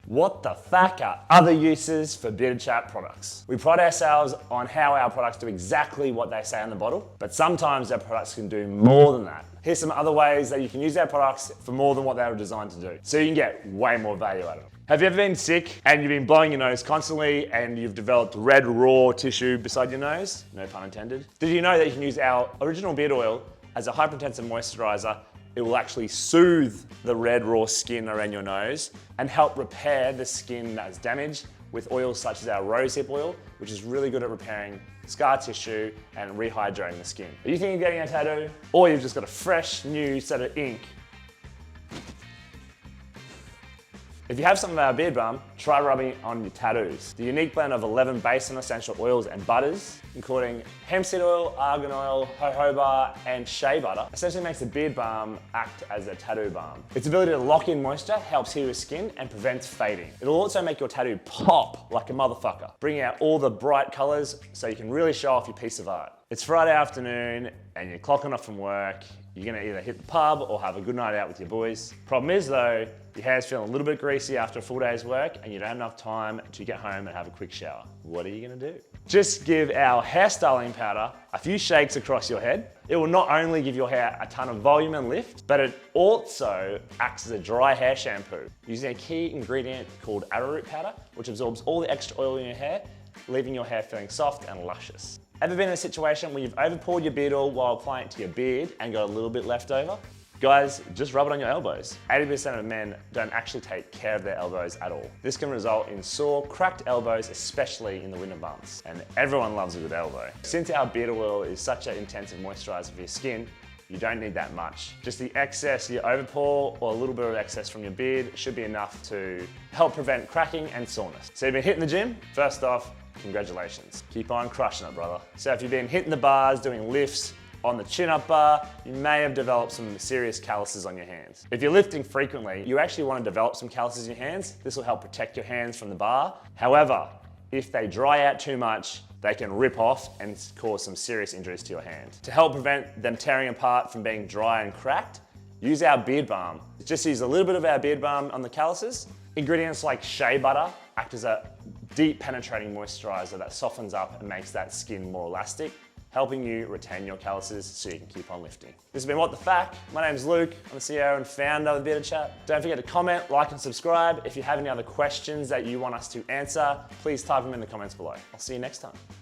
What the fuck are other uses for Bearded Chap products? We pride ourselves on how our products do exactly what they say on the bottle, but sometimes our products can do more than that. Here's some other ways that you can use our products for more than what they were designed to do, so you can get way more value out of them. Have you ever been sick and you've been blowing your nose constantly and you've developed red raw tissue beside your nose? No pun intended. Did you know that you can use our original beard oil as a hyperintensive moisturizer? It will actually soothe the red raw skin around your nose and help repair the skin that's damaged with oils such as our rosehip oil, which is really good at repairing scar tissue and rehydrating the skin. Are you thinking of getting a tattoo? Or you've just got a fresh new set of ink? If you have some of our beard balm, try rubbing it on your tattoos. The unique blend of 11 base and essential oils and butters, including hemp seed oil, argan oil, jojoba, and shea butter, essentially makes the beard balm act as a tattoo balm. Its ability to lock in moisture helps heal your skin and prevents fading. It'll also make your tattoo pop like a motherfucker, bringing out all the bright colors so you can really show off your piece of art. It's Friday afternoon and you're clocking off from work. You're gonna either hit the pub or have a good night out with your boys. Problem is though, your hair's feeling a little bit greasy after a full day's work and you don't have enough time to get home and have a quick shower. What are you gonna do? Just give our hair styling powder a few shakes across your head. It will not only give your hair a ton of volume and lift, but it also acts as a dry hair shampoo using a key ingredient called arrowroot powder, which absorbs all the extra oil in your hair, leaving your hair feeling soft and luscious. Ever been in a situation where you've overpoured your beard oil while applying it to your beard and got a little bit left over? Guys, just rub it on your elbows. 80% of men don't actually take care of their elbows at all. This can result in sore, cracked elbows, especially in the winter months. And everyone loves a good elbow. Since our beard oil is such an intensive moisturizer for your skin, you don't need that much. Just the excess you overpour or a little bit of excess from your beard should be enough to help prevent cracking and soreness. So you've been hitting the gym? First off, congratulations. Keep on crushing it, brother. So if you've been hitting the bars, doing lifts on the chin-up bar, you may have developed some serious calluses on your hands. If you're lifting frequently, you actually want to develop some calluses in your hands. This will help protect your hands from the bar. However, if they dry out too much, they can rip off and cause some serious injuries to your hand. To help prevent them tearing apart from being dry and cracked, use our beard balm. Just use a little bit of our beard balm on the calluses. Ingredients like shea butter act as a deep penetrating moisturizer that softens up and makes that skin more elastic, helping you retain your calluses so you can keep on lifting. This has been What the FAQ. My name's Luke. I'm the CEO and founder of the Bearded Chap. Don't forget to comment, like, and subscribe. If you have any other questions that you want us to answer, please type them in the comments below. I'll see you next time.